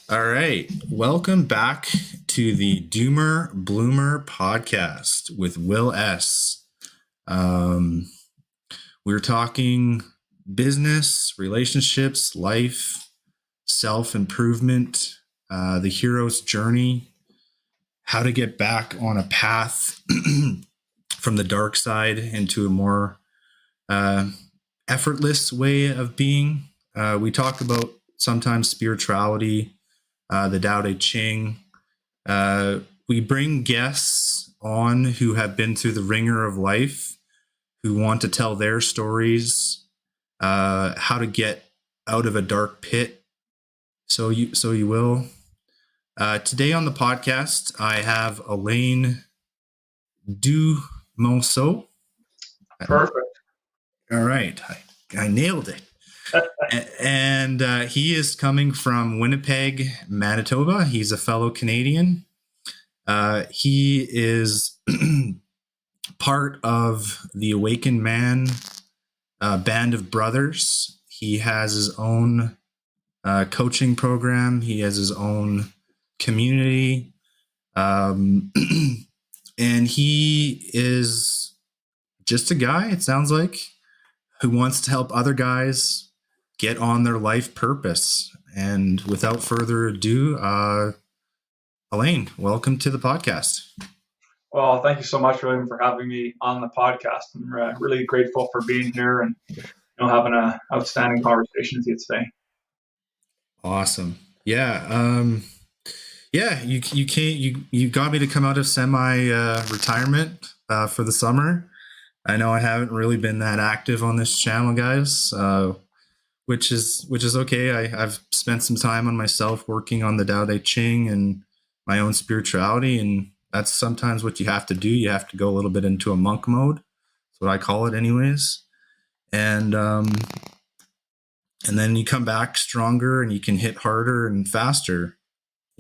All right. Welcome back to the Doomer Bloomer podcast with Will S. We're talking business, relationships, life, self-improvement, the hero's journey, how to get back on a path from the dark side into a more effortless way of being. We talk about sometimes spirituality, the Tao Te Ching. We bring guests on who have been through the ringer of life, who want to tell their stories, how to get out of a dark pit. So you will. Today on the podcast, I have Alain Dumonceaux. Perfect. All right, I nailed it. And he is coming from Winnipeg, Manitoba. He's a fellow Canadian. He is part of the Awakened Man band of brothers. He has his own coaching program. He has his own community. And he is just a guy, it sounds like, who wants to help other guys get on their life purpose. And without further ado, Alain, welcome to the podcast. Well, thank you so much, William, for having me on the podcast. I'm really grateful for being here and having an outstanding conversation with you today. Awesome. Yeah. You got me to come out of semi retirement for the summer. I know I haven't really been that active on this channel, guys. Which is okay. I've spent some time on myself working on the Tao Te Ching and my own spirituality, and that's sometimes what you have to do. You have to go a little bit into a monk mode. That's what I call it, anyways. And then you come back stronger, and you can hit harder and faster.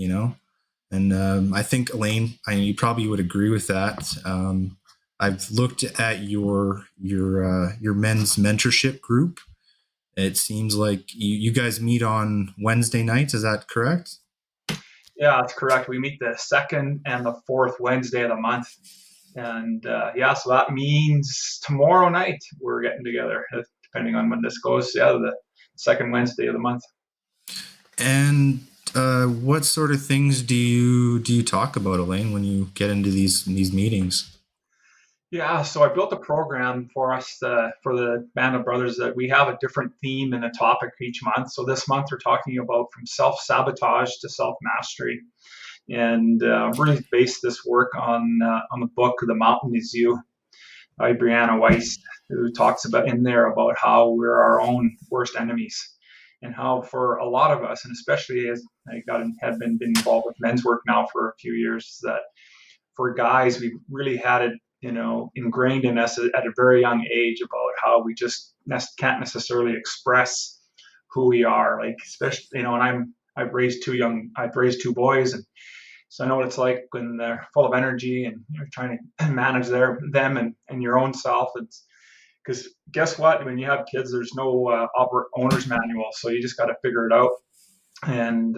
And I think Alain, you probably would agree with that. I've looked at your men's mentorship group. It seems like you guys meet on Wednesday nights. Is that correct? Yeah, that's correct. We meet the second and the fourth Wednesday of the month. And so that means tomorrow night we're getting together, depending on when this goes. Yeah, the second Wednesday of the month. And what sort of things do you talk about, Alain, when you get into these meetings? Yeah, so I built a program for us for the Band of Brothers that we have a different theme and a topic each month. So this month we're talking about from self-sabotage to self-mastery, and really based this work on the book "The Mountain Is You" by Brianna Weiss, who talks about in there about how we're our own worst enemies, and how for a lot of us, and especially as I have been involved with men's work now for a few years, that for guys we've really had it ingrained in us at a very young age about how we just can't necessarily express who we are, like, especially, and I've raised two boys, and so I know what it's like when they're full of energy and you're trying to manage them and your own self. It's because guess what, when you have kids, there's no owner's manual, so you just got to figure it out, and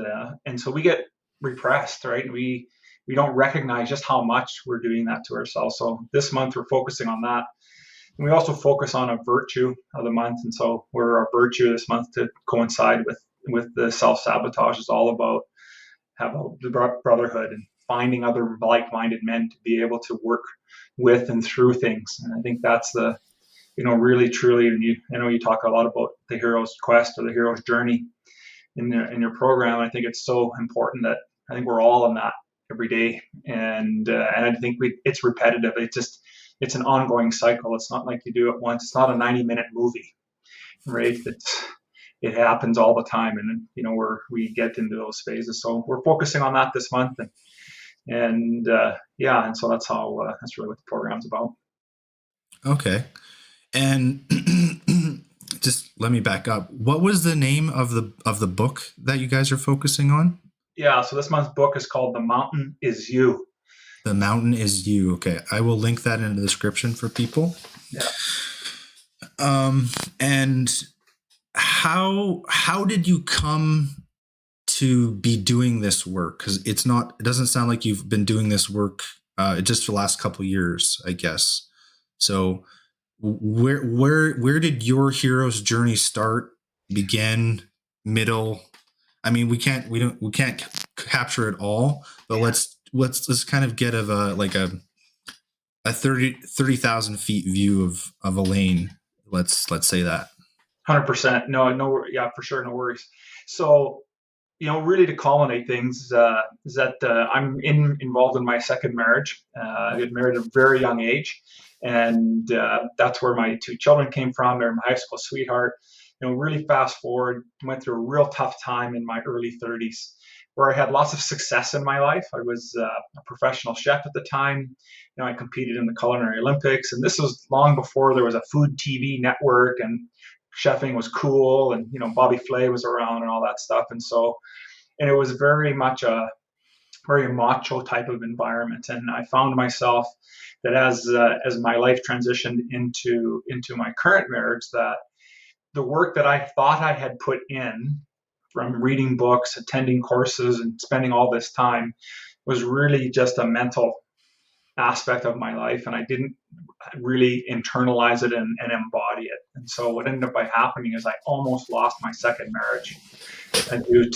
so we get repressed, right? And we don't recognize just how much we're doing that to ourselves. So this month we're focusing on that. And we also focus on a virtue of the month. And so our virtue this month to coincide with the self-sabotage is all about the brotherhood and finding other like-minded men to be able to work with and through things. And I think that's the, really truly, and you talk a lot about the hero's quest or the hero's journey in your program. I think it's so important that I think we're all in that every day, and I think it's repetitive. It's an ongoing cycle. It's not like you do it once. It's not a 90-minute movie, right? It happens all the time, and we get into those phases. So we're focusing on that this month, and so that's really what the program's about. Okay, and just let me back up. What was the name of the book that you guys are focusing on? Yeah, so this month's book is called "The Mountain Is You." The Mountain Is You. Okay, I will link that in the description for people. Yeah. And how did you come to be doing this work? Because it doesn't sound like you've been doing this work just for the last couple of years, I guess. So where did your hero's journey start, begin, middle? I mean, we can't capture it all, but let's kind of get of a 30,000 feet view of Alain. Let's say that. 100%. No, yeah, for sure, no worries. So, really to culminate things is that I'm involved in my second marriage. I got married at a very young age, and that's where my two children came from. They're my high school sweetheart. Really fast forward, went through a real tough time in my early 30s, where I had lots of success in my life. I was a professional chef at the time. I competed in the Culinary Olympics, and this was long before there was a food TV network and chefing was cool, and Bobby Flay was around and all that stuff. And it was very much a very macho type of environment. And I found myself that as my life transitioned into my current marriage, that the work that I thought I had put in, from reading books, attending courses, and spending all this time, was really just a mental aspect of my life, and I didn't really internalize it and embody it. And so what ended up by happening is I almost lost my second marriage due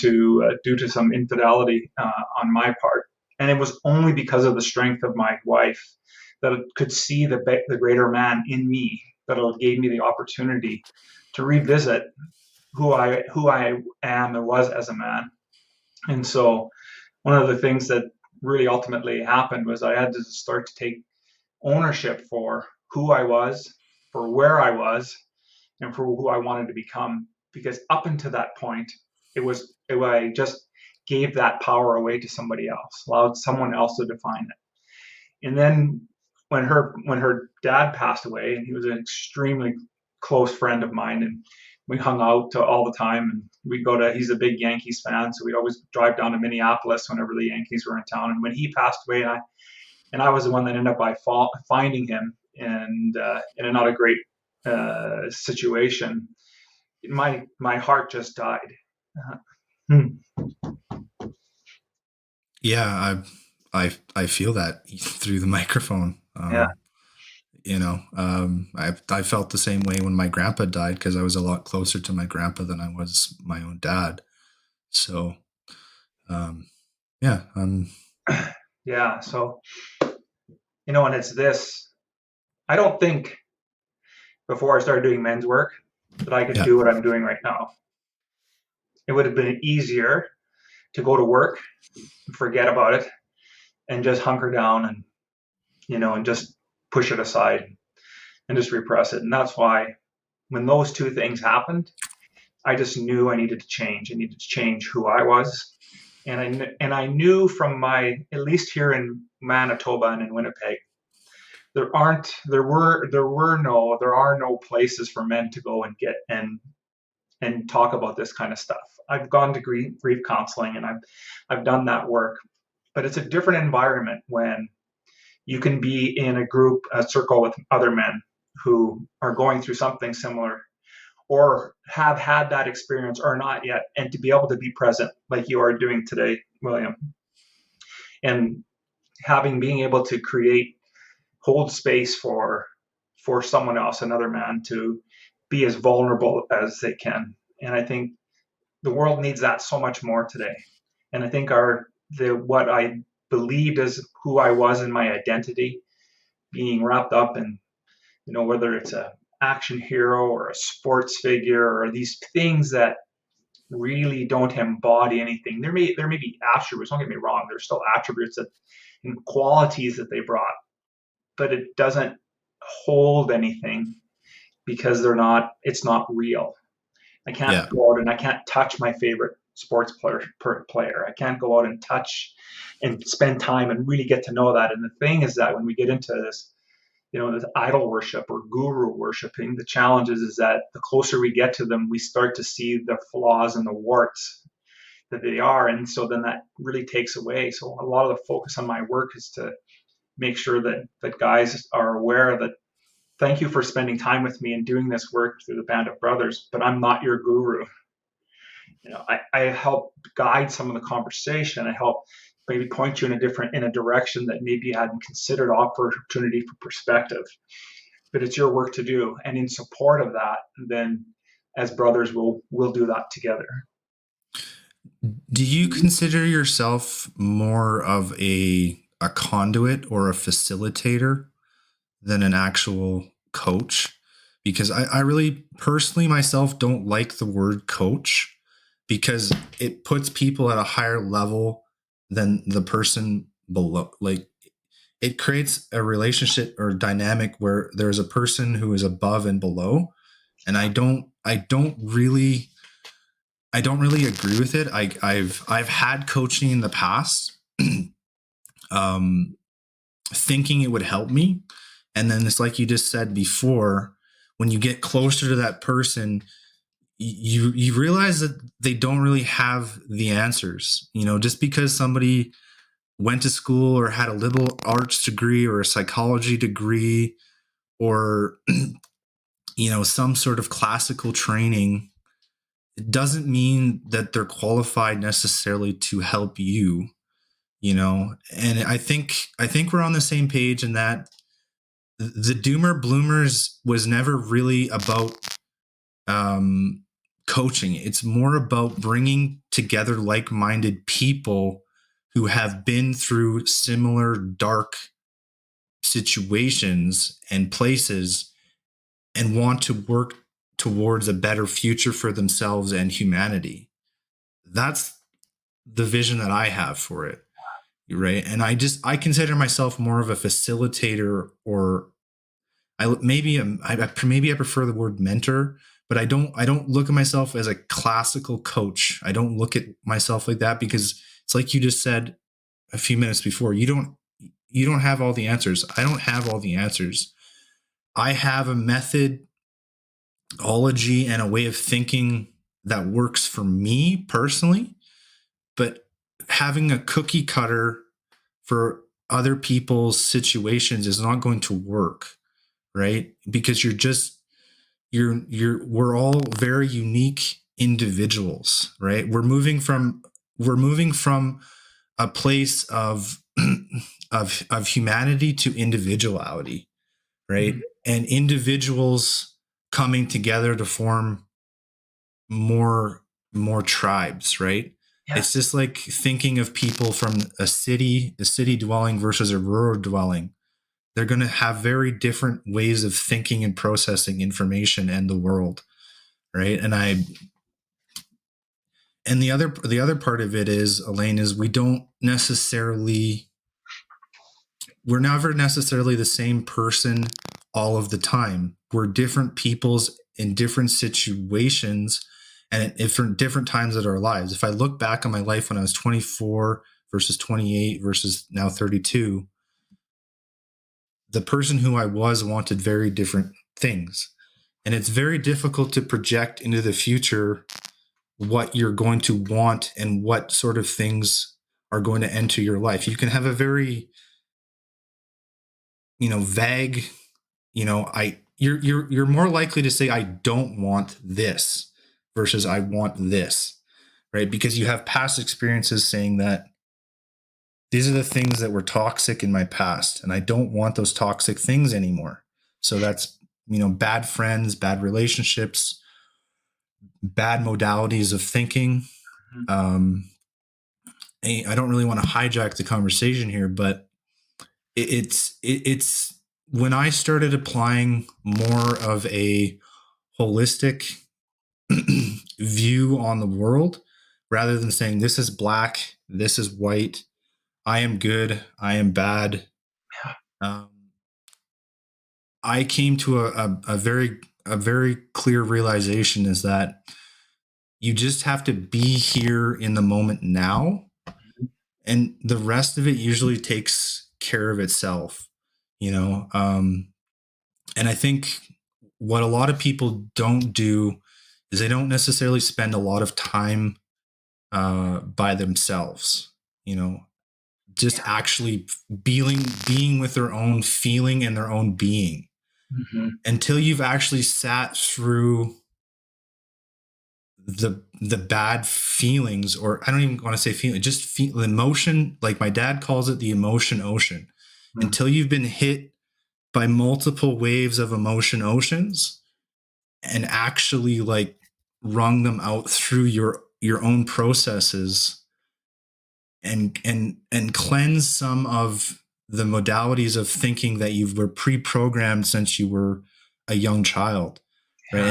to some infidelity on my part. And it was only because of the strength of my wife that could see the greater man in me, that it gave me the opportunity to revisit who I am and was as a man. And so one of the things that really ultimately happened was I had to start to take ownership for who I was, for where I was, and for who I wanted to become. Because up until that point, I just gave that power away to somebody else, allowed someone else to define it. And then when her dad passed away, and he was an extremely close friend of mine, and we hung out all the time, and he's a big Yankees fan, so we'd always drive down to Minneapolis whenever the Yankees were in town. And when he passed away, and I was the one that ended up by finding him, and in a not a great situation, my heart just died. Yeah, I feel that through the microphone. Yeah. I felt the same way when my grandpa died, because I was a lot closer to my grandpa than I was my own dad. So, yeah. Yeah. So, and it's this. I don't think before I started doing men's work that I could do what I'm doing right now. It would have been easier to go to work, forget about it, and just hunker down and just push it aside and just repress it. And that's why when those two things happened, I just knew I needed to change. I needed to change who I was. And I knew from at least here in Manitoba and in Winnipeg, there are no places for men to go and get and talk about this kind of stuff. I've gone to grief counseling, and I've done that work, but it's a different environment when you can be in a circle with other men who are going through something similar, or have had that experience or not yet, and to be able to be present like you are doing today, William, and being able to hold space for someone else, another man, to be as vulnerable as they can. And I think the world needs that so much more today. And I think what I believed as who I was in my identity, being wrapped up in, whether it's a action hero or a sports figure, or these things that really don't embody anything. There may be attributes, don't get me wrong, there's still attributes and qualities that they brought, but it doesn't hold anything because it's not real. I can't go out and I can't touch my favorite sports player. I can't go out and touch and spend time and really get to know that. And the thing is that when we get into this, this idol worship or guru worshiping, the challenge is that the closer we get to them, we start to see the flaws and the warts that they are. And so then that really takes away. So a lot of the focus on my work is to make sure that guys are aware that, thank you for spending time with me and doing this work through the Band of Brothers, but I'm not your guru. I help guide some of the conversation. I help maybe point you in a direction that maybe you hadn't considered, opportunity for perspective. But it's your work to do. And in support of that, then as brothers, we'll do that together. Do you consider yourself more of a conduit or a facilitator than an actual coach? Because I really personally myself don't like the word coach, because it puts people at a higher level than the person below. Like, it creates a relationship or dynamic where there's a person who is above and below. And I don't really agree with it. I've had coaching in the past, thinking it would help me. And then it's like you just said before, when you get closer to that person, you realize that they don't really have the answers. Just because somebody went to school or had a liberal arts degree or a psychology degree or some sort of classical training, it doesn't mean that they're qualified necessarily to help you. And I think we're on the same page in that the Doomer Bloomers was never really about coaching. It's more about bringing together like-minded people who have been through similar dark situations and places and want to work towards a better future for themselves and humanity. That's the vision that I have for it. Right. And I consider myself more of a facilitator, or maybe I prefer the word mentor, but I don't look at myself as a classical coach. I don't look at myself like that, because it's like you just said a few minutes before, you don't have all the answers. I don't have all the answers. I have a methodology and a way of thinking that works for me personally, but having a cookie cutter for other people's situations is not going to work, right? Because we're all very unique individuals, right? We're moving from a place of of humanity to individuality, right? Mhm. And individuals coming together to form more tribes, right? It's Yes. just like thinking of people from a city dwelling versus a rural dwelling. They're going to have very different ways of thinking and processing information and the world, right? And the other part of it is, Elaine, is we're never necessarily the same person all of the time. We're different peoples in different situations and at different times of our lives. If I look back on my life when I was 24 versus 28 versus now 32, the person who I was wanted very different things. And it's very difficult to project into the future what you're going to want and what sort of things are going to enter your life. You can have a very, vague, you're more likely to say, I don't want this versus I want this, right? Because you have past experiences saying that these are the things that were toxic in my past and I don't want those toxic things anymore. So that's, bad friends, bad relationships, bad modalities of thinking. Mhm. Um, I don't really want to hijack the conversation here, but it's when I started applying more of a holistic view on the world, rather than saying this is black, this is white, I am good, I am bad. Um, I came to a very clear realization, is that you just have to be here in the moment now, and the rest of it usually takes care of itself. And I think what a lot of people don't do is they don't necessarily spend a lot of time by themselves. Just Yeah. actually being with their own feeling and their own being, Mhm. until you've actually sat through the bad feelings, or I don't even want to say feeling, just feel the emotion. Like my dad calls it the emotion ocean. Mm. Until you've been hit by multiple waves of emotion oceans and actually like wrung them out through your own processes and cleanse some of the modalities of thinking that you were pre-programmed since you were a young child, right? Yeah.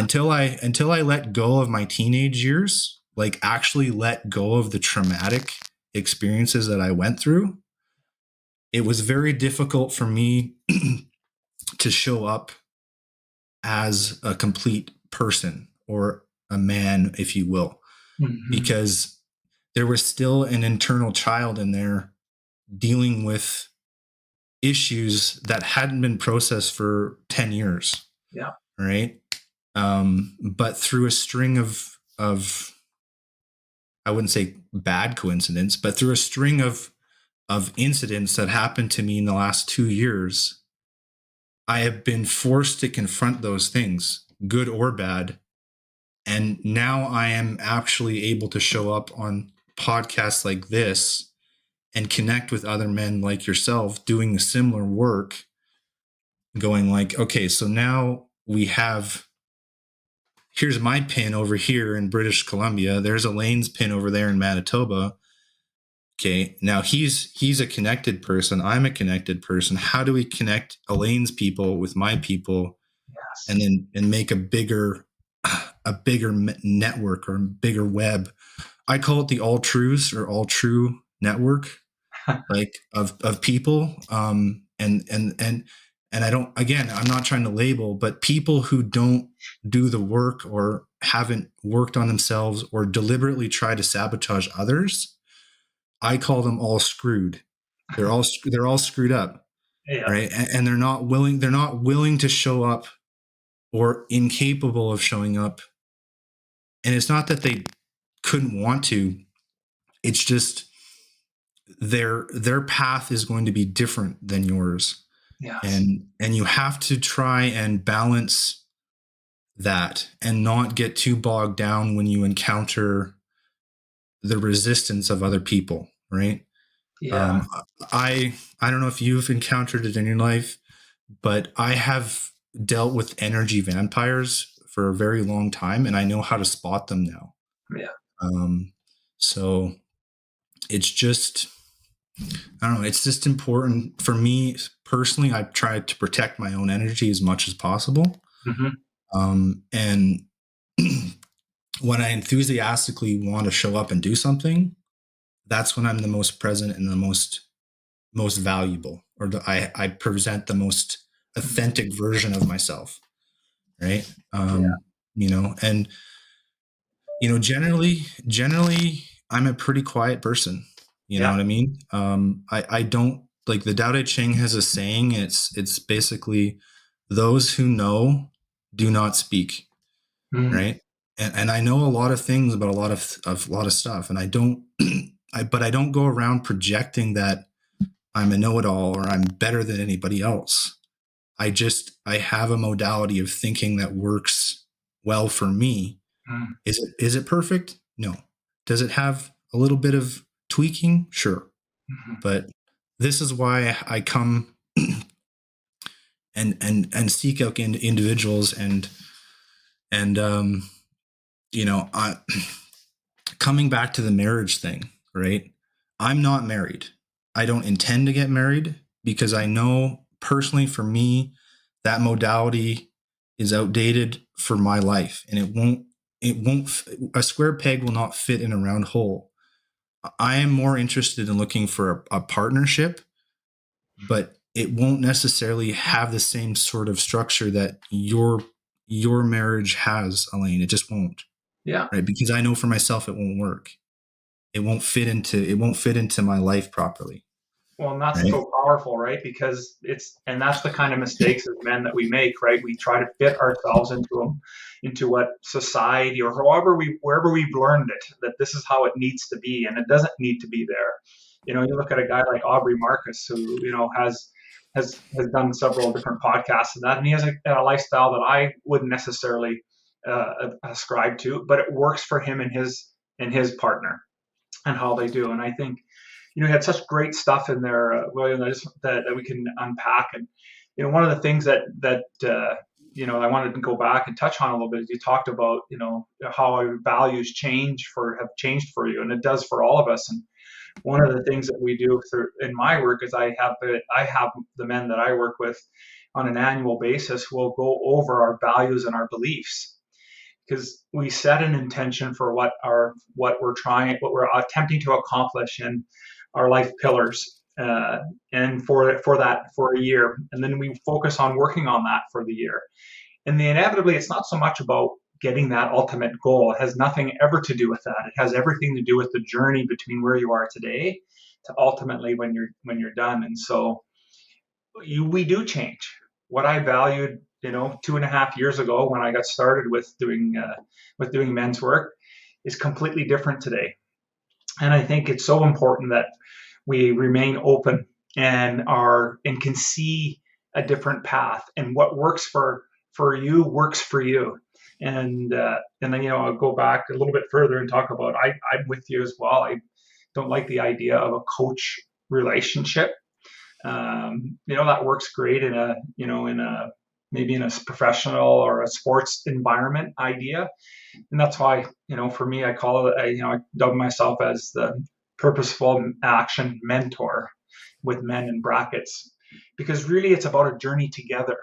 Until I let go of my teenage years, like actually let go of the traumatic experiences that I went through, it was very difficult for me to show up as a complete person or a man, if you will, because there was still an internal child in there dealing with issues that hadn't been processed for 10 years. Yeah. Right. But through a string of, I wouldn't say bad coincidence, but through a string of incidents that happened to me in the last 2 years, I have been forced to confront those things, good or bad. And now I am actually able to show up on podcasts like this and connect with other men like yourself doing the similar work, going like, okay, so now we have, here's my pin over here in British Columbia. There's Elaine's pin over there in Manitoba. Okay, now he's a connected person. I'm a connected person. How do we connect Elaine's people with my people, Yes. and make a bigger network or a bigger web? I call it the all truths or all true network, like of people. And I don't, again, I'm not trying to label, but people who don't do the work or haven't worked on themselves or deliberately try to sabotage others, I call them all screwed. They're all screwed up, Yeah. right? And they're not willing to show up or incapable of showing up. And it's not that they couldn't want to. It's just their path is going to be different than yours. Yes. And you have to try and balance that and not get too bogged down when you encounter the resistance of other people, right? Yeah. I don't know if you've encountered it in your life, but I have dealt with energy vampires for a very long time, and I know how to spot them now. Yeah. So it's just, I don't know, it's just important for me personally. I've tried to protect my own energy as much as possible. And when I enthusiastically want to show up and do something, that's when I'm the most present and the most valuable, or I present the most authentic version of myself. Right. You know, and, you know, generally I'm a pretty quiet person. You know what I mean? I don't, like, the Tao Te Ching has a saying. It's basically, those who know do not speak. Right. And I know a lot of things about a lot of stuff. And I don't, but I don't go around projecting that I'm a know-it-all or I'm better than anybody else. I have a modality of thinking that works well for me. Is it perfect? No. Does it have a little bit of tweaking? Sure. But this is why I come and seek out individuals and you know, coming back to the marriage thing, right? I'm not married. I don't intend to get married because I know personally for me, that modality is outdated for my life, and a square peg will not fit in a round hole. I am more interested in looking for a partnership, but it won't necessarily have the same sort of structure that your marriage has, Elaine. It just won't. Yeah. Right. Because I know for myself, it won't work. It won't fit into my life properly. Well, and that's Right? so powerful, right? Because that's the kind of mistakes as men that we make, right? We try to fit ourselves into what society or wherever we've learned it, that this is how it needs to be, and it doesn't need to be there. You know, you look at a guy like Aubrey Marcus, who, you know, has done several different podcasts and that, and he has a lifestyle that I wouldn't necessarily ascribe to, but it works for him and his partner and how they do. And I think, you had such great stuff in there, William, that we can unpack. And one of the things that I wanted to go back and touch on a little bit is you talked about how our values have changed for you, and it does for all of us. And one of the things that we do in my work is I have the men that I work with on an annual basis. We'll go over our values and our beliefs, because we set an intention for what we're attempting to accomplish in our life pillars, and for a year, and then we focus on working on that for the year. And inevitably, it's not so much about getting that ultimate goal. It has nothing ever to do with that. It has everything to do with the journey between where you are today to ultimately when you're done. And so we do change. What I valued, 2.5 years ago when I got started with doing men's work, is completely different today. And I think it's so important that we remain open and can see a different path, and what works for you works for you. And then I'll go back a little bit further and talk about I'm with you as well. I don't like the idea of a coach relationship. That works great in a maybe in a professional or a sports environment idea. And that's why, for me, I call it, I dub myself as the purposeful action mentor, with men in brackets, because really it's about a journey together.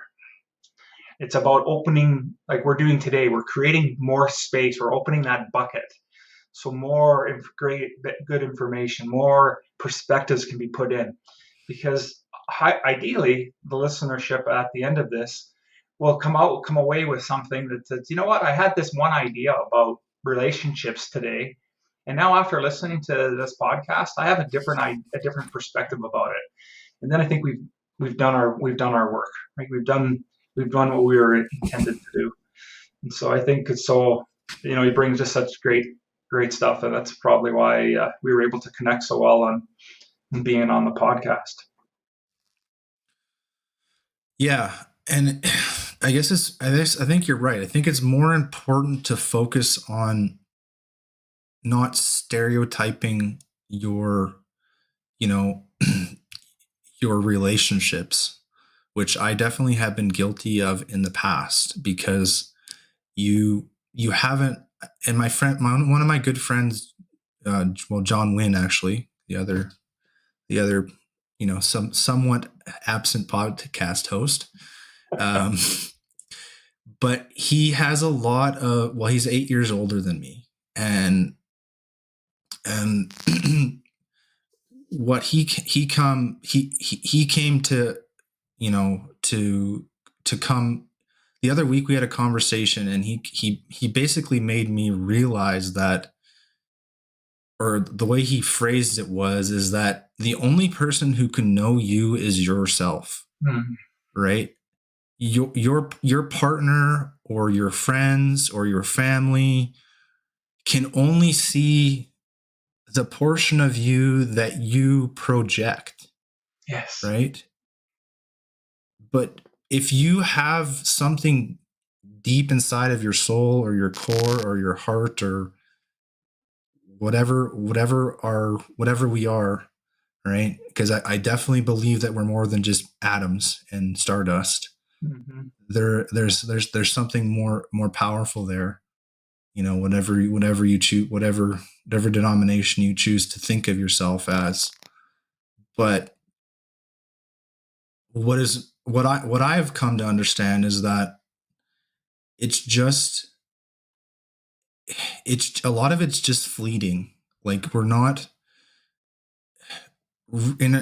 It's about opening, like we're doing today, we're creating more space, we're opening that bucket. So more good information, more perspectives can be put in, because ideally the listenership at the end of this will come away with something that says, what, I had this one idea about relationships today, and now after listening to this podcast, I have a different perspective about it. And then I think we've done our work, right? We've done what we were intended to do. And so I think it's so, he brings just such great stuff, and that's probably why we were able to connect so well on being on the podcast. Yeah, and I think you're right. I think it's more important to focus on not stereotyping your your relationships, which I definitely have been guilty of in the past, because you haven't. And one of my good friends, John Wynn, actually, the other somewhat absent podcast host, but he has a lot of, he's 8 years older than me, and what he came to, to come. The other week we had a conversation, and he basically made me realize that, or the way he phrased it is that the only person who can know you is yourself. Mm-hmm. Right? Your partner or your friends or your family can only see the portion of you that you project. Yes. Right? But if you have something deep inside of your soul or your core or your heart or whatever we are, right? Because I definitely believe that we're more than just atoms and stardust. Mm-hmm. There's something more powerful there. Whatever you choose, whatever denomination you choose to think of yourself as. But what I've come to understand is that it's a lot of it's just fleeting. Like, we're not in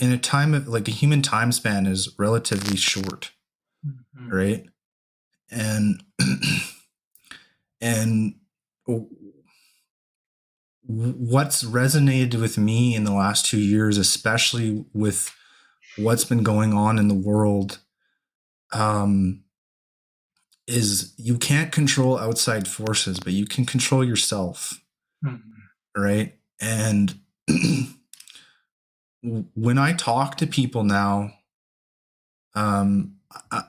a time of, like, a human time span is relatively short. Mm-hmm. Right? And and what's resonated with me in the last 2 years, especially with what's been going on in the world, is you can't control outside forces, but you can control yourself. Mm-hmm. Right? And when I talk to people now,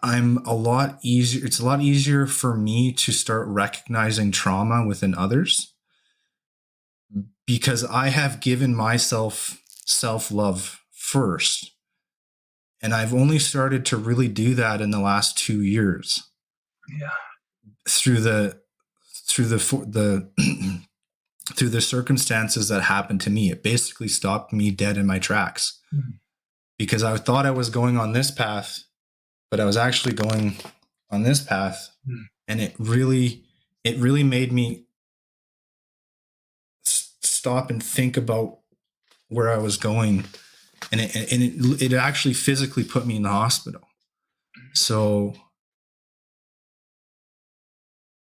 I'm a lot easier. It's a lot easier for me to start recognizing trauma within others because I have given myself self-love first. And I've only started to really do that in the last 2 years Yeah. through the through the circumstances that happened to me. It basically stopped me dead in my tracks because I thought I was going on this path, but I was actually going on this path. And it really made me stop and think about where I was going. And it actually physically put me in the hospital. So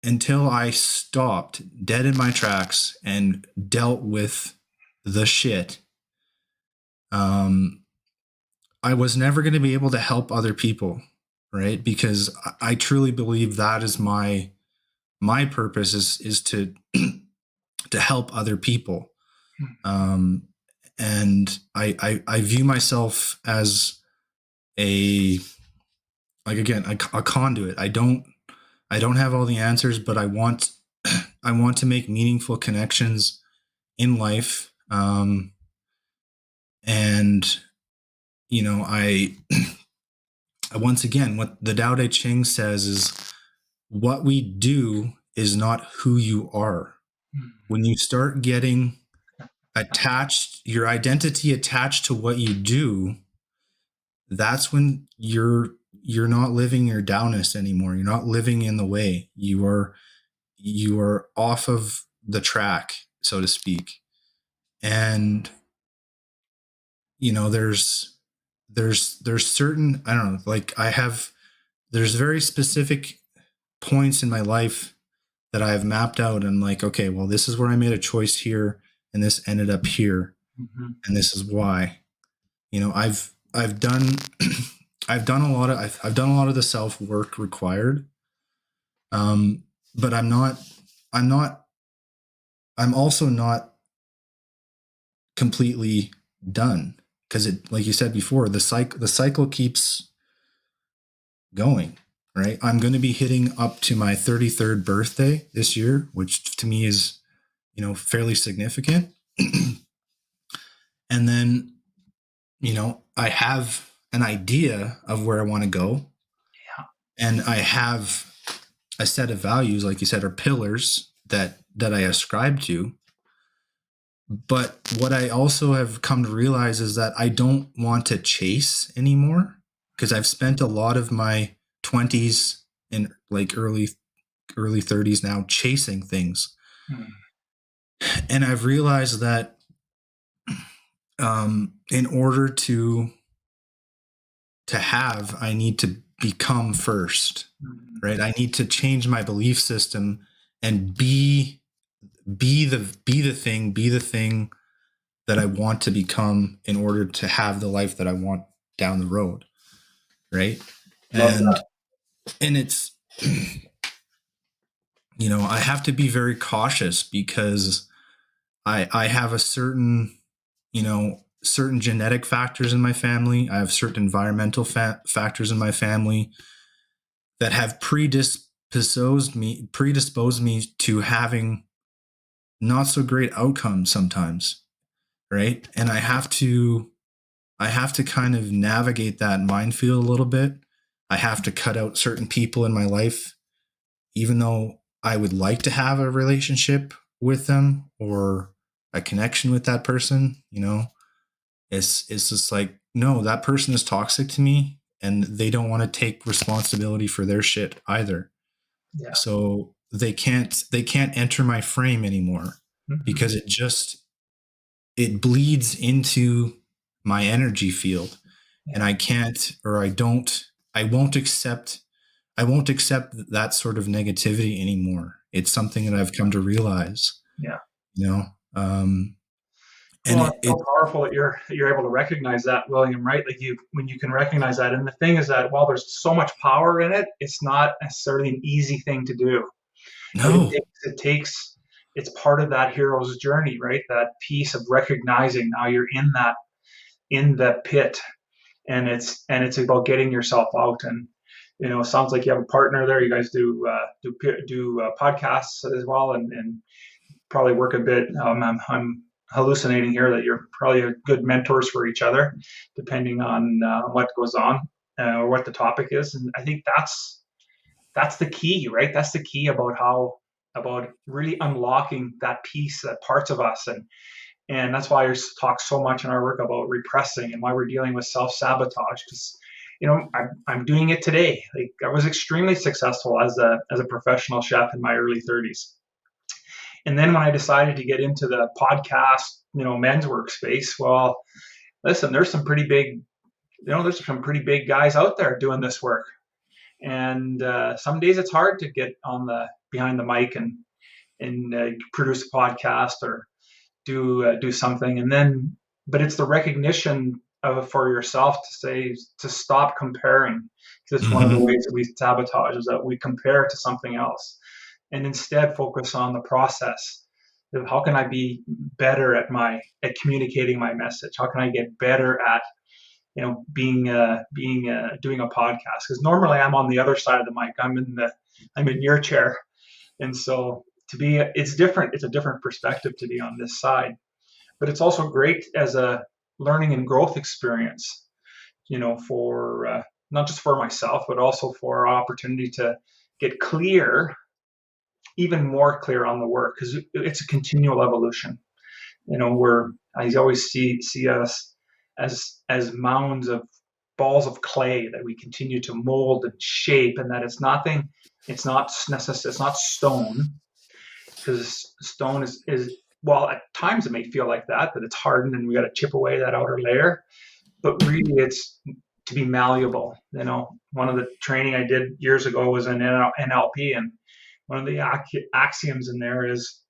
until I stopped dead in my tracks and dealt with the shit, I was never going to be able to help other people, right? Because I truly believe that is my purpose is to to help other people. And I view myself as a conduit. I don't have all the answers, but I want to make meaningful connections in life. And I once again, what the Tao Te Ching says is what we do is not who you are. When you start getting your identity attached to what you do, that's when you're not living your Taoist anymore. You're not living in the way. You are off of the track, so to speak. And there's certain, I don't know, like there's very specific points in my life that I have mapped out and like, okay, well, this is where I made a choice here and this ended up here. And this is why. I've done I've done a lot of the self work required. But I'm also not completely done because it, like you said before, the cycle keeps going, right? I'm going to be hitting up to my 33rd birthday this year, which to me is, fairly significant. And then, I have an idea of where I want to go. Yeah. And I have a set of values, like you said, are pillars that I ascribe to. But what I also have come to realize is that I don't want to chase anymore because I've spent a lot of my 20s and like early 30s now chasing things. And I've realized that in order to have, I need to become first, right? I need to change my belief system and be the thing that I want to become in order to have the life that I want down the road. Right. And it's, I have to be very cautious because I have a certain, certain genetic factors in my family. I have certain environmental factors in my family that have predisposed me to having not so great outcomes sometimes. Right. And I have to kind of navigate that minefield a little bit. I have to cut out certain people in my life, even though I would like to have a relationship with them or a connection with that person. It's just like, no, that person is toxic to me and they don't want to take responsibility for their shit either. Yeah. So they can't enter my frame anymore because it bleeds into my energy field. And I won't accept that sort of negativity anymore. It's something that I've come to realize. Yeah. And well, it's so powerful that you're able to recognize that, William, right? Like when you can recognize that. And the thing is that while there's so much power in it, it's not necessarily an easy thing to do. No. It's part of that hero's journey, right? That piece of recognizing now you're in the pit and it's about getting yourself out. Sounds like you have a partner there. You guys do podcasts as well, and probably work a bit. I'm hallucinating here that you're probably good mentors for each other, depending on what goes on or what the topic is. And I think that's the key, right? That's the key about really unlocking that piece, that parts of us, and that's why I talk so much in our work about repressing and why we're dealing with self-sabotage. Because I'm doing it today. Like, I was extremely successful as a professional chef in my early 30s, and then when I decided to get into the podcast, men's workspace, well, listen, there's some pretty big guys out there doing this work, and some days it's hard to get on the behind the mic and produce a podcast or do something, and then but it's the recognition for yourself to stop comparing, because it's one of the Mm-hmm. ways that we sabotage is that we compare to something else, and instead focus on the process of how can I be better at communicating my message, how can I get better at being doing a podcast, because normally I'm on the other side of the mic, I'm in your chair, and so it's different, it's a different perspective to be on this side, but it's also great as a learning and growth experience, for not just for myself, but also for our opportunity to get clear, even more clear on the work, because it's a continual evolution. I always see us as mounds of balls of clay that we continue to mold and shape, and that it's not necessary, it's not stone, because stone is well, at times it may feel like that it's hardened and we got to chip away that outer layer, but really it's to be malleable. One of the training I did years ago was in NLP, and one of the axioms in there is,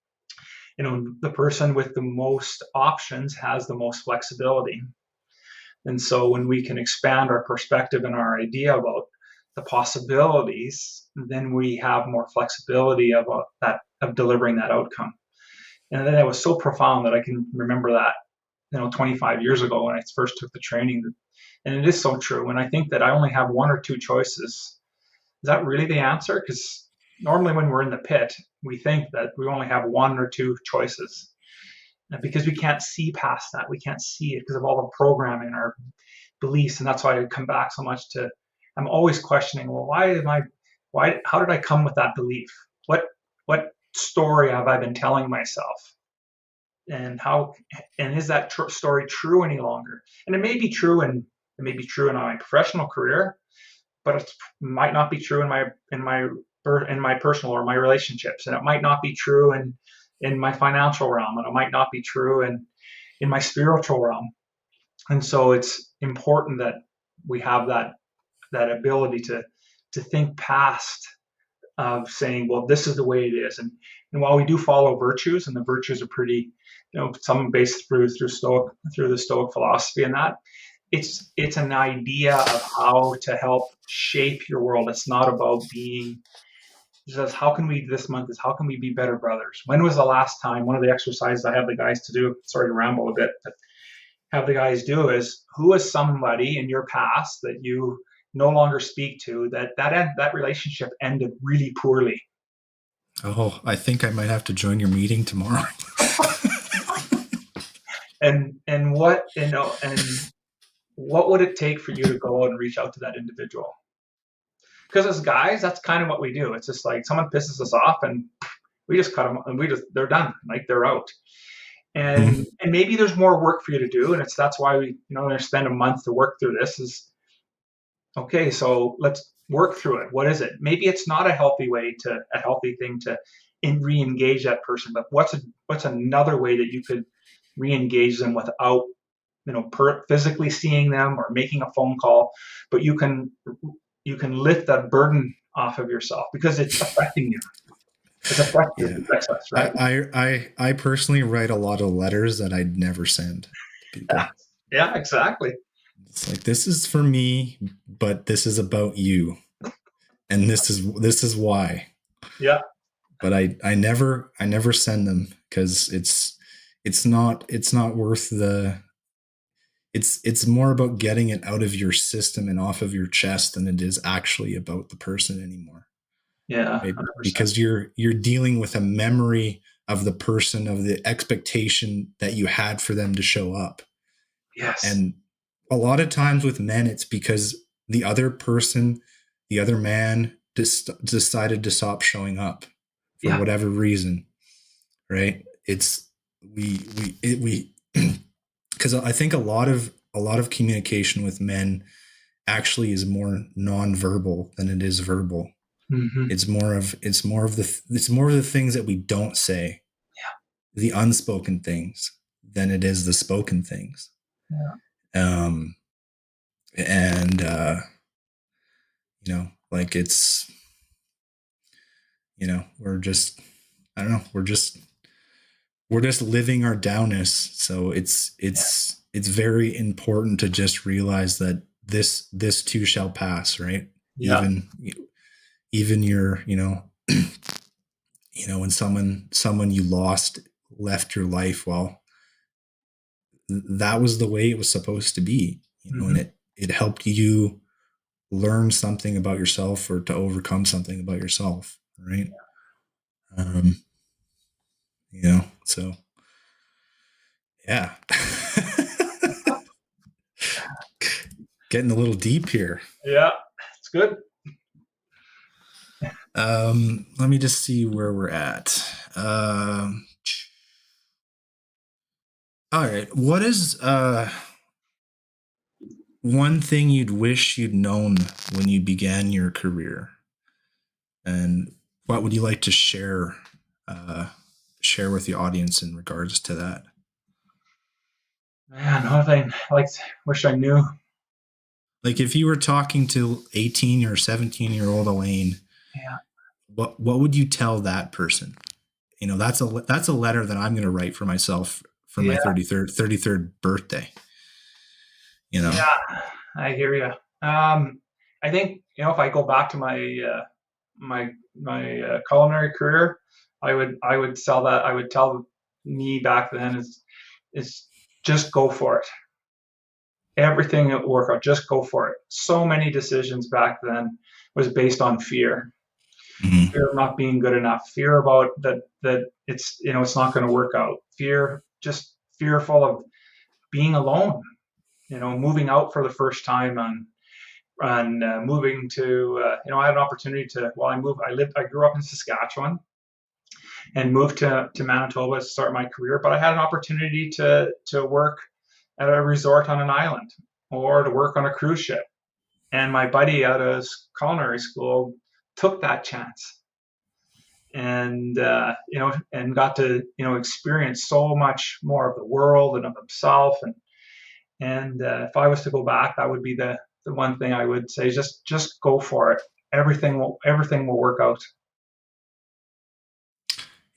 the person with the most options has the most flexibility. And so when we can expand our perspective and our idea about the possibilities, then we have more flexibility of delivering that outcome. And then that was so profound that I can remember that, 25 years ago when I first took the training. And it is so true. When I think that I only have one or two choices, is that really the answer? Because normally when we're in the pit, we think that we only have one or two choices. And because we can't see past that, we can't see it because of all the programming, our beliefs. And that's why I come back so much I'm always questioning, well, how did I come with that belief? What story have I been telling myself? And is that story true any longer? And it may be true, and it may be true in my professional career, but it might not be true in my personal or my relationships, and it might not be true in my financial realm, and it might not be true in my spiritual realm. And so it's important that we have that ability to think past of saying, well, this is the way it is. And while we do follow virtues, and the virtues are pretty, some based through the Stoic philosophy, and that it's an idea of how to help shape your world. It's not about being just how can we this month is how can we be better brothers? When was the last time? One of the exercises I have the guys to do, sorry to ramble a bit, but have the guys do is, who is somebody in your past that you no longer speak to, that relationship ended really poorly? Oh, I think I might have to join your meeting tomorrow. and what what would it take for you to go out and reach out to that individual? Because as guys, that's kind of what we do. It's just like someone pisses us off and we just cut them, and they're done, like they're out. And maybe there's more work for you to do, and that's why we spend a month to work through this. Is okay, so let's work through it. What is it? Maybe it's not a healthy thing to re-engage that person, but what's another way that you could re-engage them without physically seeing them or making a phone call, but you can lift that burden off of yourself because it's affecting you. It's affecting you. It affects us, right? I personally write a lot of letters that I'd never send to people. Yeah, exactly. It's like, this is for me, but this is about you, and this is why. Yeah. But I never send them because it's not worth the it's more about getting it out of your system and off of your chest than it is actually about the person anymore. Yeah, Right? 100%. Because you're dealing with a memory of the person, of the expectation that you had for them to show up. Yes. And a lot of times with men, it's because the other person, the other man decided to stop showing up for Yeah. whatever reason. Right. It's we because I think a lot of communication with men actually is more nonverbal than it is verbal. Hmm. It's more of the things that we don't say, the unspoken things, than it is the spoken things. Yeah. Um, and like it's, we're just, I don't know, we're just living our downness. So it's very important to just realize that this too shall pass, right? Yeah. Even your, when someone you lost left your life, well, that was the way it was supposed to be, and Hmm. it helped you learn something about yourself or to overcome something about yourself, right? um so yeah. Getting a little deep here. Yeah. It's good. Let me just see where we're at. All right, what is one thing you'd wish you'd known when you began your career, and what would you like to uh, share with the audience in regards to that? Man, another thing, like, wish I knew. Like if you were talking to 18 or 17-year-old Elaine, Yeah. what would you tell that person? That's a letter that I'm going to write for myself for my Yeah. 33rd birthday. Yeah. I hear you. I think, if I go back to my culinary career, I would sell that. I would tell me back then is just go for it. Everything will work out. Just go for it. So many decisions back then was based on fear. Mm-hmm. Fear of not being good enough. Fear about that it's not going to work out. Fear, just fearful of being alone. Moving out for the first time on moving to I had an opportunity to while I grew up in Saskatchewan and moved to Manitoba to start my career, but I had an opportunity to work at a resort on an island or to work on a cruise ship. And my buddy out of culinary school took that chance and and got to experience so much more of the world and of himself. And if I was to go back, that would be the one thing I would say: just go for it. Everything will work out.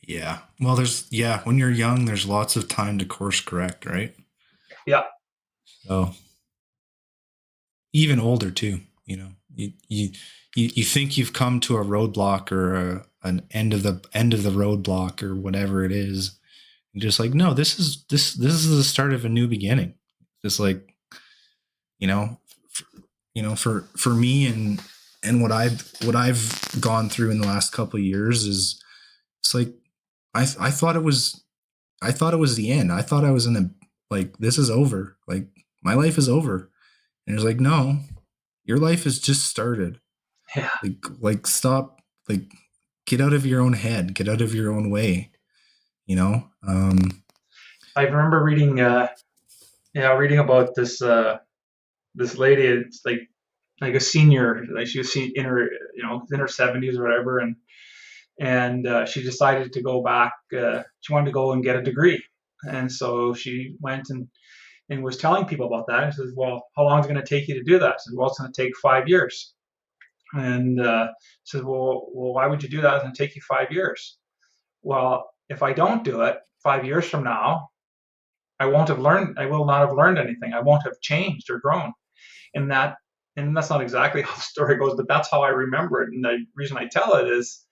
Yeah. Well, when you're young, there's lots of time to course correct, right? Yeah. So even older too, you think you've come to a roadblock or an end of the roadblock or whatever it is. You're just like, no, this is the start of a new beginning. Just like, you know, for me and what I've gone through in the last couple of years is it's like I thought it was the end. I thought I was in a like this is over. Like my life is over. And it's like, no, your life has just started. Yeah. Stop, like get out of your own head, get out of your own way, you know? I remember reading about this lady. It's like a senior, like she was in her 70s or whatever, and she decided to go back. She wanted to go and get a degree, and so she went and was telling people about that. And says, "Well, how long is it going to take you to do that?" I said, "Well, it's going to take 5 years." And says, "Well, why would you do that? It's going to take you 5 years." Well, if I don't do it 5 years from now, I won't have learned. I will not have learned anything. I won't have changed or grown. And that's not exactly how the story goes, but that's how I remember it. And the reason I tell it is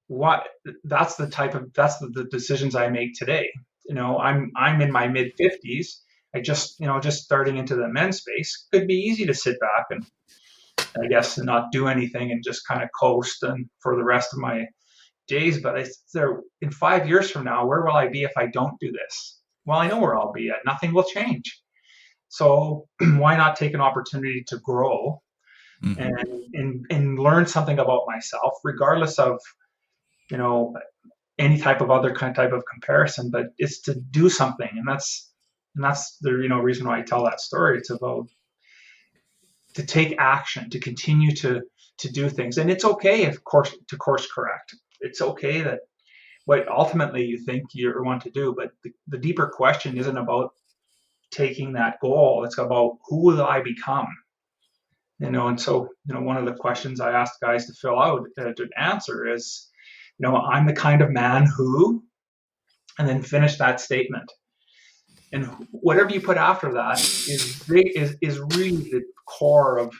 what that's the decisions I make today. I'm in my mid 50s. just starting into the men's space, could be easy to sit back and I guess and not do anything and just kind of coast and for the rest of my days. But in 5 years from now, where will I be if I don't do this? Well, I know where I'll be at. Nothing will change. So why not take an opportunity to grow Mm-hmm. and learn something about myself, regardless of you know any type of other type of comparison, but it's to do something, and that's the reason why I tell that story. It's about to take action, to continue to do things, and it's okay if course correct. It's okay that what ultimately you think you want to do, but the deeper question isn't about taking that goal. It's about who will I become. And so one of the questions I ask guys to fill out to answer is, I'm the kind of man who, and then finish that statement. And whatever you put after that is really the core of.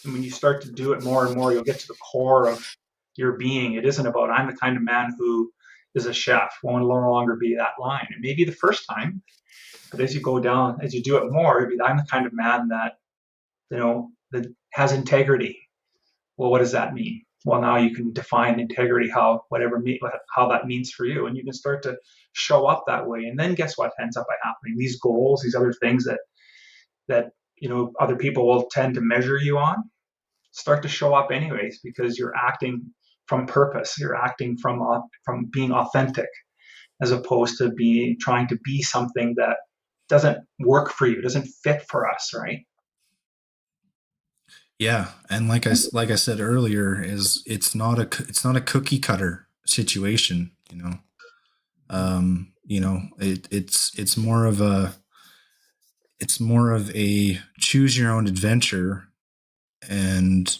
And when you start to do it more and more, you'll get to the core of your being. It isn't about I'm the kind of man who is a chef. Won't no longer be that line. It may be the first time, but as you go down, as you do it more, it'll be I'm the kind of man that that has integrity. Well, what does that mean? Well, now you can define integrity how that means for you, and you can start to show up that way. And then guess what ends up by happening? These goals, these other things that other people will tend to measure you on, start to show up anyways, because you're acting from purpose. You're acting from being authentic, as opposed to trying to be something that doesn't work for you, doesn't fit for us, right? Yeah, and like I said earlier, is it's not a cookie cutter situation. It's more of a choose your own adventure and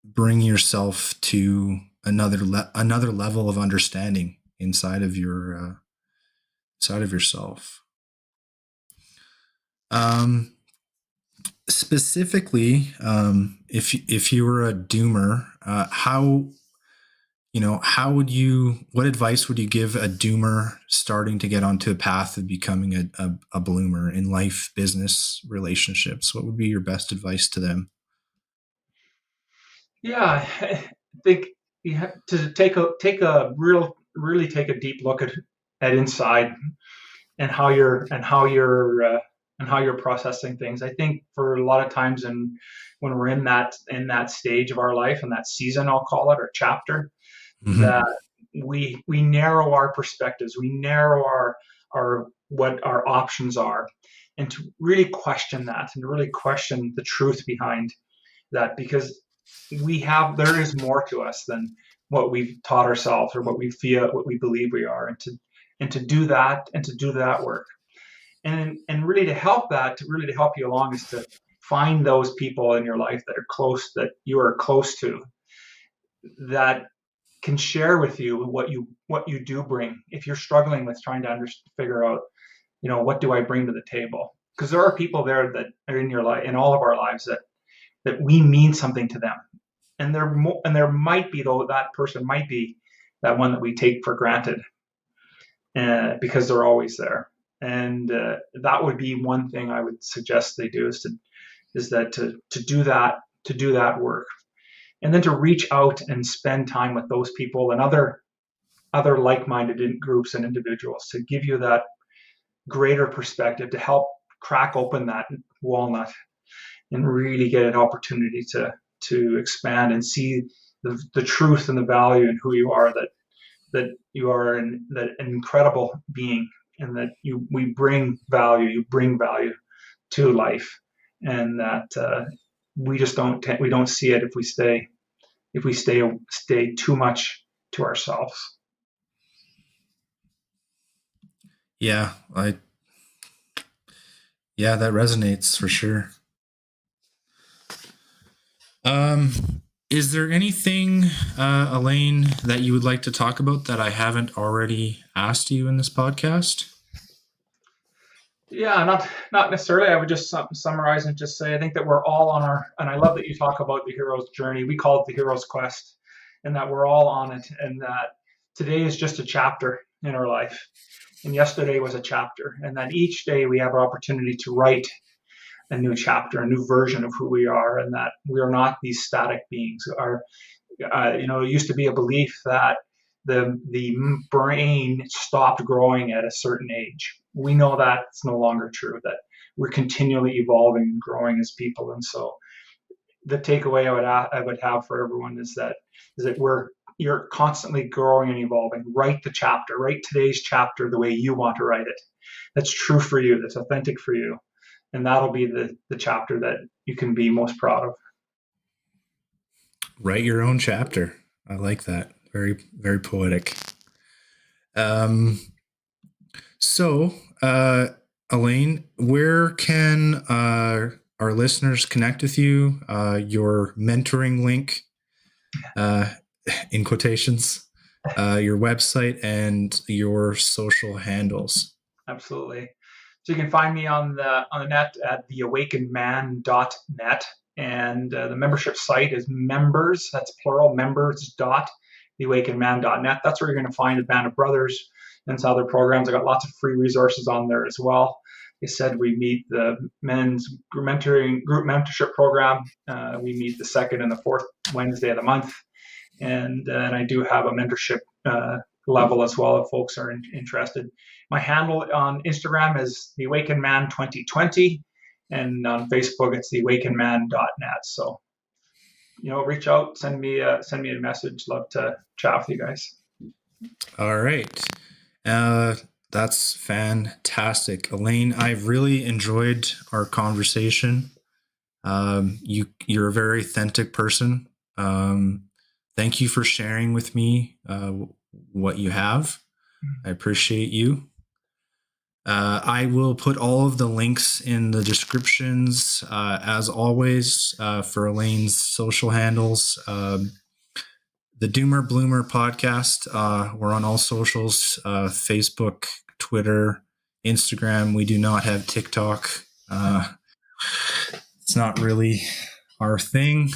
bring yourself to another level of understanding inside of yourself. Specifically, if you were a doomer, what advice would you give a doomer starting to get onto a path of becoming a bloomer in life, business, relationships? What would be your best advice to them? Yeah, I think you have to really take a deep look at inside and how you're processing things. I think for a lot of times, and when we're in that stage of our life and that season, I'll call it, or chapter, Mm-hmm. that we narrow our perspectives, we narrow our what our options are, and to really question that, and to really question the truth behind that, because there is more to us than what we've taught ourselves or what we feel, what we believe we are, and to do that work, and really to help you along, is to find those people in your life that you are close to, that can share with you what you do bring, if you're struggling with trying to figure out, what do I bring to the table, because there are people there that are in your life, in all of our lives, that we mean something to them, and there might be, though, that person might be that one that we take for granted, because they're always there. And that would be one thing I would suggest they do, to do that work, and then to reach out and spend time with those people and other like-minded groups and individuals, to give you that greater perspective, to help crack open that walnut and really get an opportunity to expand and see the truth and the value in who you are, that you are an incredible being, and that you bring value to life, and that we don't see it if we stay too much to ourselves. Yeah, yeah, that resonates for sure. Is there anything, Elaine, that you would like to talk about that I haven't already asked you in this podcast? Yeah, not necessarily. I would just summarize and just say I think that we're all on and I love that you talk about the hero's journey. We call it the hero's quest, and that we're all on it, and that today is just a chapter in our life, and yesterday was a chapter. And then each day we have an opportunity to write a new chapter, a new version of who we are, and that we are not these static beings. It used to be a belief that the brain stopped growing at a certain age. We know that it's no longer true, that we're continually evolving and growing as people. And so the takeaway I would have for everyone is that you're constantly growing and evolving. Write the chapter, write today's chapter the way you want to write it. That's true for you, that's authentic for you. And that'll be the chapter that you can be most proud of. Write your own chapter. I like that. Very, very poetic. So, Alain, where can our listeners connect with you? Your mentoring link, in quotations, your website, and your social handles. Absolutely. So you can find me on the net at theawakenedman.net, and the membership site is members. That's plural, members dot theawakenedman.net. That's where you're going to find the Band of Brothers and some other programs. I got lots of free resources on there as well. Like I said, we meet the men's group mentorship program. We meet the second and the fourth Wednesday of the month, and I do have a mentorship level as well if folks are interested. My handle on Instagram is theawakenedman2020, and on Facebook it's theawakenedman.net. So, reach out, send me a message. Love to chat with you guys. All right. That's fantastic. Alain, I've really enjoyed our conversation. You're a very authentic person. Thank you for sharing with me what you have. I appreciate you. I will put all of the links in the descriptions, as always, for Alain's social handles. The Doomer Bloomer podcast. We're on all socials, Facebook, Twitter, Instagram. We do not have TikTok. It's not really our thing.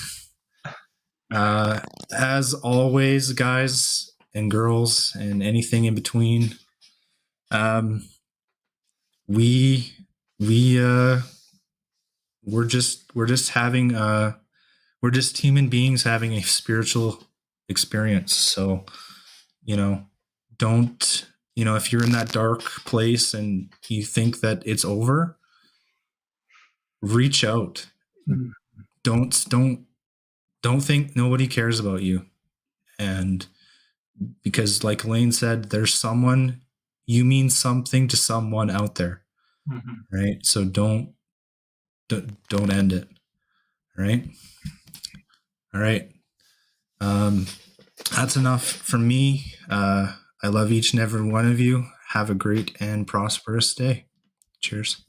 As always, guys and girls and anything in between, we're just human beings having a spiritual experience. So, don't, if you're in that dark place and you think that it's over, reach out. Mm-hmm. Don't think nobody cares about you. And because like Alain said, there's someone, you mean something to someone out there. Mm-hmm. Right? So don't end it. Right? All right. That's enough from me. I love each and every one of you. Have a great and prosperous day. Cheers.